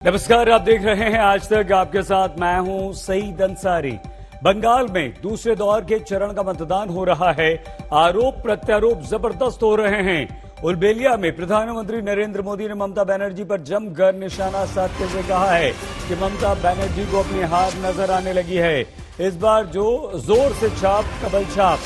नमस्कार, आप देख रहे हैं आज तक। आपके साथ मैं हूं सईद अंसारी। बंगाल में दूसरे दौर के चरण का मतदान हो रहा है। आरोप प्रत्यारोप जबरदस्त हो रहे हैं। उलबेलिया में प्रधानमंत्री नरेंद्र मोदी ने ममता बनर्जी पर जमकर निशाना साधते हुए कहा है कि ममता बनर्जी को अपनी हार नजर आने लगी है। इस बार जो जोर से छाप कबल छाप।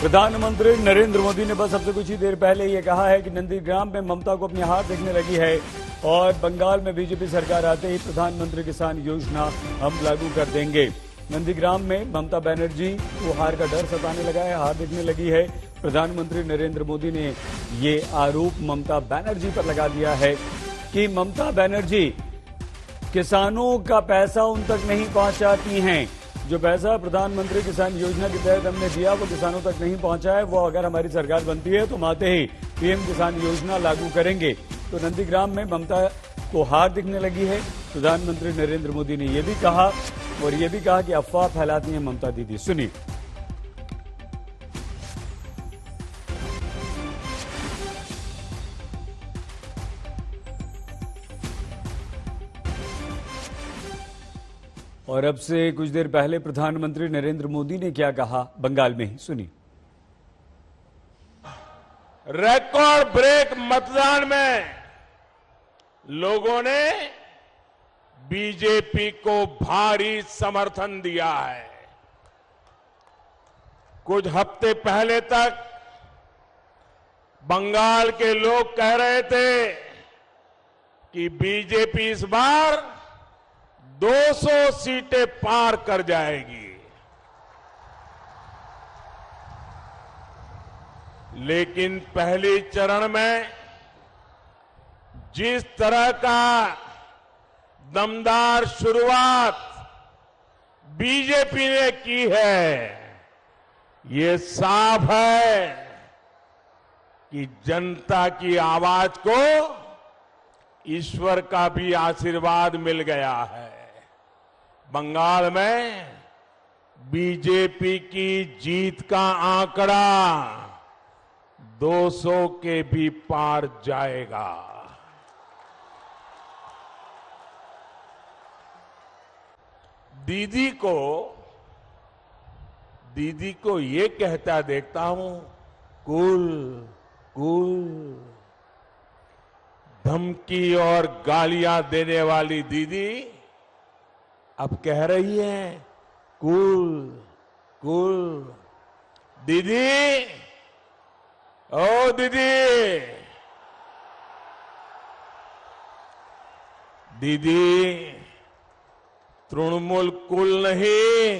प्रधानमंत्री नरेंद्र मोदी ने बस अब से कुछ ही देर पहले ये कहा है कि नंदीग्राम में ममता को अपनी हार दिखने लगी है और बंगाल में बीजेपी सरकार आते ही प्रधानमंत्री किसान योजना हम लागू कर देंगे। नंदीग्राम में ममता बनर्जी को हार का डर सताने लगा है, हार दिखने लगी है। प्रधानमंत्री नरेंद्र मोदी ने ये आरोप ममता बनर्जी पर लगा दिया है कि ममता बनर्जी किसानों का पैसा उन तक नहीं पहुंचाती हैं। जो पैसा प्रधानमंत्री किसान योजना के तहत हमने दिया वो किसानों तक नहीं पहुंचा है। वो अगर हमारी सरकार बनती है तो हम आते ही पीएम किसान योजना लागू करेंगे। तो नंदीग्राम में ममता को हार दिखने लगी है। प्रधानमंत्री नरेंद्र मोदी ने यह भी कहा और यह भी कहा कि अफवाह फैलाती हैं ममता दीदी। सुनिए। और अब से कुछ देर पहले प्रधानमंत्री नरेंद्र मोदी ने क्या कहा बंगाल में ही सुनिए। रिकॉर्ड ब्रेक मतदान में लोगों ने बीजेपी को भारी समर्थन दिया है। कुछ हफ्ते पहले तक बंगाल के लोग कह रहे थे कि बीजेपी इस बार 200 सीटें पार कर जाएगी, लेकिन पहले चरण में जिस तरह का दमदार शुरुआत बीजेपी ने की है, ये साफ है कि जनता की आवाज को ईश्वर का भी आशीर्वाद मिल गया है। बंगाल में बीजेपी की जीत का आंकड़ा 200 के भी पार जाएगा। दीदी को ये कहता देखता हूं, कूल कूल। धमकी और गालियां देने वाली दीदी अब कह रही है कूल कूल। दीदी, ओ दीदी, दीदी तृणमूल कुल नहीं,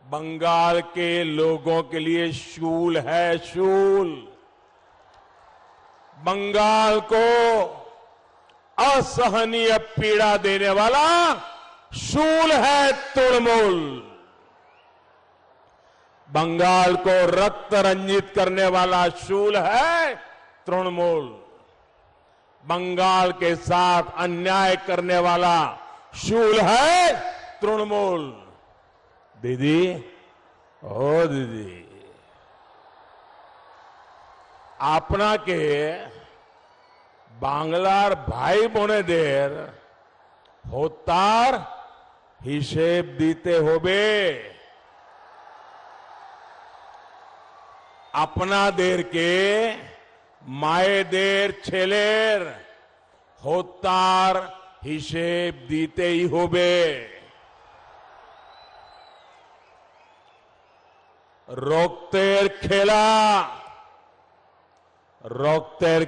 बंगाल के लोगों के लिए शूल है, शूल। बंगाल को असहनीय पीड़ा देने वाला शूल है तृणमूल। बंगाल को रक्त रंजित करने वाला शूल है तृणमूल। बंगाल के साथ अन्याय करने वाला शूल है तृणमूल। दीदी, ओ दीदी, अपना के बांग्लार भाई बोनेदेर होतार हिसेब दीते होबे। আপনাদের के মায়েদের ছেলের হত্যার হিসেব দিতেই হবে। রক্তের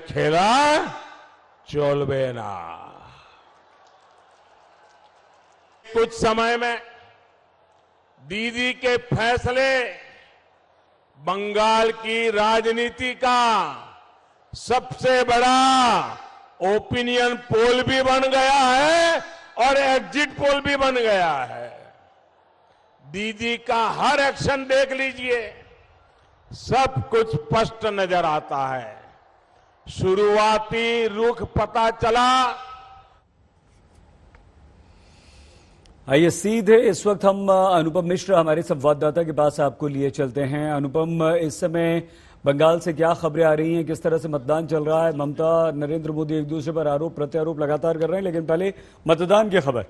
খেলা চলবে না। कुछ समय में दीदी के फैसले बंगाल की राजनीति का सबसे बड़ा ओपिनियन पोल भी बन गया है और एग्जिट पोल भी बन गया है। दीदी का हर एक्शन देख लीजिए, सब कुछ स्पष्ट नजर आता है। शुरुआती रुख पता चला। आइए सीधे इस वक्त हम अनुपम मिश्र हमारे संवाददाता के पास आपको लिए चलते हैं। अनुपम, इस समय बंगाल से क्या खबरें आ रही हैं, किस तरह से मतदान चल रहा है। ममता, नरेंद्र मोदी एक दूसरे पर आरोप प्रत्यारोप लगातार कर रहे हैं, लेकिन पहले मतदान की खबर।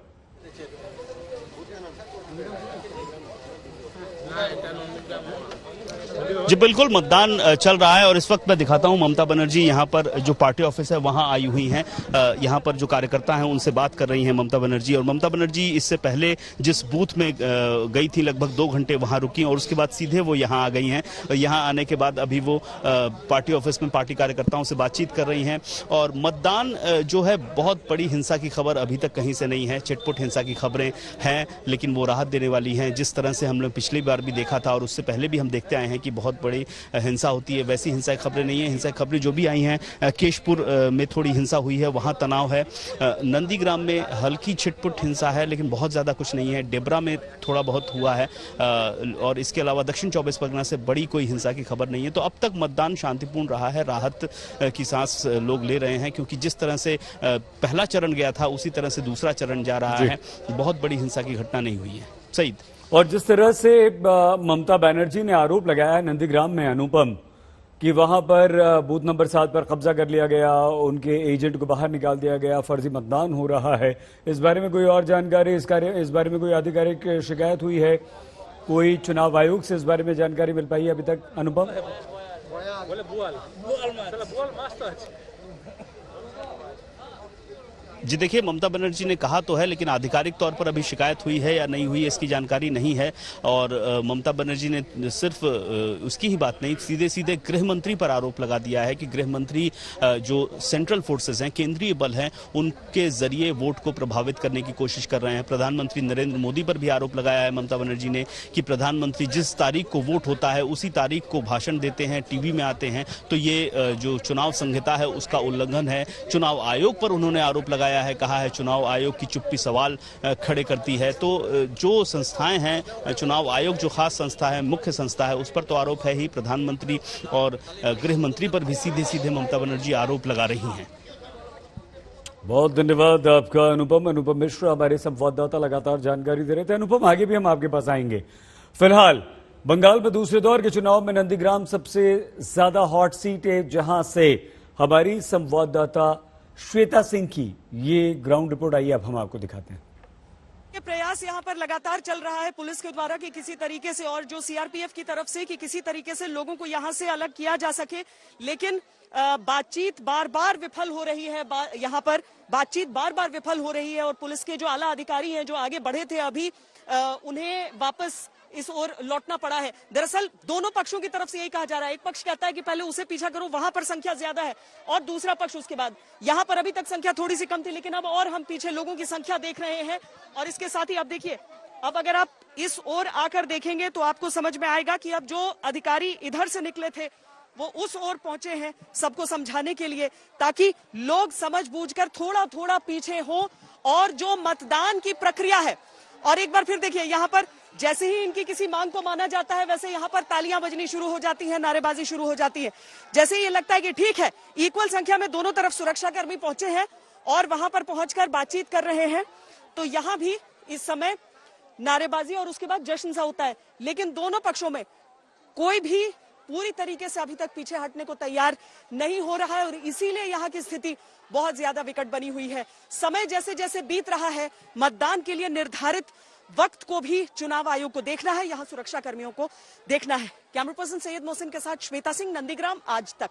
जी बिल्कुल, मतदान चल रहा है और इस वक्त मैं दिखाता हूं ममता बनर्जी यहां पर जो पार्टी ऑफिस है वहां आई हुई हैं। यहां पर जो कार्यकर्ता हैं उनसे बात कर रही हैं ममता बनर्जी। और ममता बनर्जी इससे पहले जिस बूथ में गई थी लगभग 2 घंटे वहां रुकी और उसके बाद सीधे वो यहां आ गई हैं। यहां आने के बाद अभी वो पार्टी ऑफिस में पार्टी कार्यकर्ताओं से बातचीत कर रही हैं। और मतदान जो है, बहुत बड़ी हिंसा की खबर अभी तक कहीं से नहीं है। छिटपुट हिंसा की खबरें हैं लेकिन वो राहत देने वाली हैं। जिस तरह से हम लोग पिछली बार भी देखा था और उससे पहले भी हम देखते आए हैं कि बहुत बड़ी हिंसा होती है, वैसी हिंसा की खबरें नहीं है। हिंसा की खबरें जो भी आई हैं, केशपुर में थोड़ी हिंसा हुई है, वहां तनाव है। नंदीग्राम में हल्की छिटपुट हिंसा है लेकिन बहुत ज्यादा कुछ नहीं है। डेबरा में थोड़ा बहुत हुआ है और इसके अलावा दक्षिण 24 परगना से बड़ी कोई हिंसा की खबर नहीं है। तो अब तक मतदान शांतिपूर्ण रहा है। राहत की सांस लोग ले रहे हैं क्योंकि जिस तरह से पहला चरण गया था उसी तरह से दूसरा चरण जा रहा है। बहुत बड़ी हिंसा की घटना नहीं हुई है। सईद, और जिस तरह से ममता बनर्जी ने आरोप लगाया है नंदीग्राम में, अनुपम, कि वहां पर बूथ नंबर 7 पर कब्जा कर लिया गया, उनके एजेंट को बाहर निकाल दिया गया, फर्जी मतदान हो रहा है, इस बारे में कोई और जानकारी, इस बारे में कोई आधिकारिक शिकायत हुई है? कोई चुनाव आयोग से इस बारे में जानकारी मिल पाई है अभी तक, अनुपम? जी देखिए, ममता बनर्जी ने कहा तो है लेकिन आधिकारिक तौर पर अभी शिकायत हुई है या नहीं हुई इसकी जानकारी नहीं है। और ममता बनर्जी ने सिर्फ उसकी ही बात नहीं, सीधे सीधे गृह मंत्री पर आरोप लगा दिया है कि गृह मंत्री जो सेंट्रल फोर्सेस हैं, केंद्रीय बल हैं, उनके जरिए वोट को प्रभावित करने की कोशिश कर रहे हैं। प्रधानमंत्री नरेंद्र मोदी पर भी आरोप लगाया है ममता बनर्जी ने कि प्रधानमंत्री जिस तारीख को वोट होता है उसी तारीख को भाषण देते हैं, टीवी में आते हैं, तो ये जो चुनाव संहिता है उसका उल्लंघन है। चुनाव आयोग पर उन्होंने आरोप लगाया है, कहा है चुनाव आयोग की चुप्पी सवाल खड़े करती है। तो जो संस्थाएं हैं, चुनाव आयोग जो खास संस्था है, मुख्य संस्था है, उस पर तो आरोप है ही। प्रधानमंत्री और गृह मंत्री पर भी सीधे सीधे ममता बनर्जी आरोप लगा रही हैं। बहुत धन्यवाद आपका अनुपम मिश्र, हमारे संवाददाता लगातार जानकारी दे रहे थे। अनुपम, आगे भी हम आपके पास आएंगे। फिलहाल बंगाल में दूसरे दौर के चुनाव में नंदीग्राम सबसे ज्यादा हॉट सीट है, जहां से हमारी संवाददाता श्वेता सिंह की ये ग्राउंड रिपोर्ट आई, अब हम आपको दिखाते हैं। ये प्रयास यहाँ पर लगातार चल रहा है पुलिस के द्वारा कि किसी तरीके से, और जो सीआरपीएफ की तरफ से, कि किसी तरीके से लोगों को यहाँ से अलग किया जा सके। लेकिन बातचीत बार बार विफल हो रही है। यहाँ पर बातचीत बार बार विफल हो रही है और पुलिस के जो आला अधिकारी हैं जो आगे बढ़े थे, अभी उन्हें वापस इस ओर लौटना पड़ा है। दरअसल दोनों पक्षों की तरफ से यही कहा जा रहा है। एक पक्ष कहता है कि पहले उसे पीछा करो, वहां पर संख्या ज्यादा है, और दूसरा पक्ष उसके बाद, यहां पर अभी तक संख्या थोड़ी सी कम थी लेकिन अब और हम पीछे लोगों की संख्या देख रहे हैं। और इसके साथ ही अब देखिए, अब अगर आप इस ओर आकर देखेंगे तो आपको समझ में आएगा कि अब जो अधिकारी इधर से निकले थे वो उस ओर पहुंचे हैं सबको समझाने के लिए, ताकि लोग समझ बूझकर थोड़ा थोड़ा पीछे हो और जो मतदान की प्रक्रिया है। और एक बार फिर देखिए, यहाँ पर जैसे ही इनकी किसी मांग को माना जाता है वैसे यहाँ पर तालियां बजनी शुरू हो जाती हैं, नारेबाजी शुरू हो जाती है। जैसे ही ये लगता है कि ठीक है, इक्वल संख्या में दोनों तरफ सुरक्षाकर्मी पहुंचे हैं और वहां पर पहुंचकर बातचीत कर रहे हैं, तो यहाँ भी इस समय नारेबाजी और उसके बाद जश्न सा होता है। लेकिन दोनों पक्षों में कोई भी पूरी तरीके से अभी तक पीछे हटने को तैयार नहीं हो रहा है और इसीलिए यहाँ की स्थिति बहुत ज्यादा विकट बनी हुई है। समय जैसे जैसे बीत रहा है, मतदान के लिए निर्धारित वक्त को भी चुनाव आयोग को देखना है, यहाँ सुरक्षा कर्मियों को देखना है। कैमरा पर्सन सैयद मोहसिन के साथ श्वेता सिंह, नंदीग्राम, आज तक।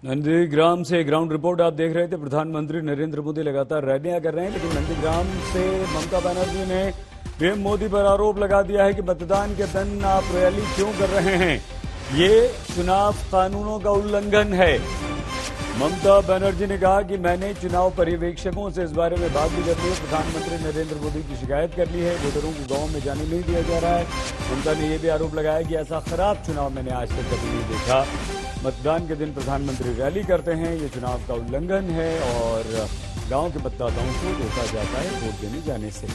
नंदीग्राम से ग्राउंड रिपोर्ट आप देख रहे थे। प्रधानमंत्री नरेंद्र मोदी लगातार रैलियां कर रहे हैं, लेकिन नंदीग्राम से ममता बनर्जी ने पीएम मोदी पर आरोप लगा दिया है कि मतदान के दिन आप रैली क्यों कर रहे हैं, ये चुनाव कानूनों का उल्लंघन है। ममता बनर्जी ने कहा कि मैंने चुनाव पर्यवेक्षकों से इस बारे में बात भी कर ली है, प्रधानमंत्री नरेंद्र मोदी की शिकायत कर ली है, वोटरों को गांव में जाने नहीं दिया जा रहा है। ममता ने यह भी आरोप लगाया कि ऐसा खराब चुनाव मैंने आज तक कभी नहीं देखा। मतदान के दिन प्रधानमंत्री रैली करते हैं, ये चुनाव का उल्लंघन है और गांव के मतदाताओं को रोका जाता है वोट देने जाने से।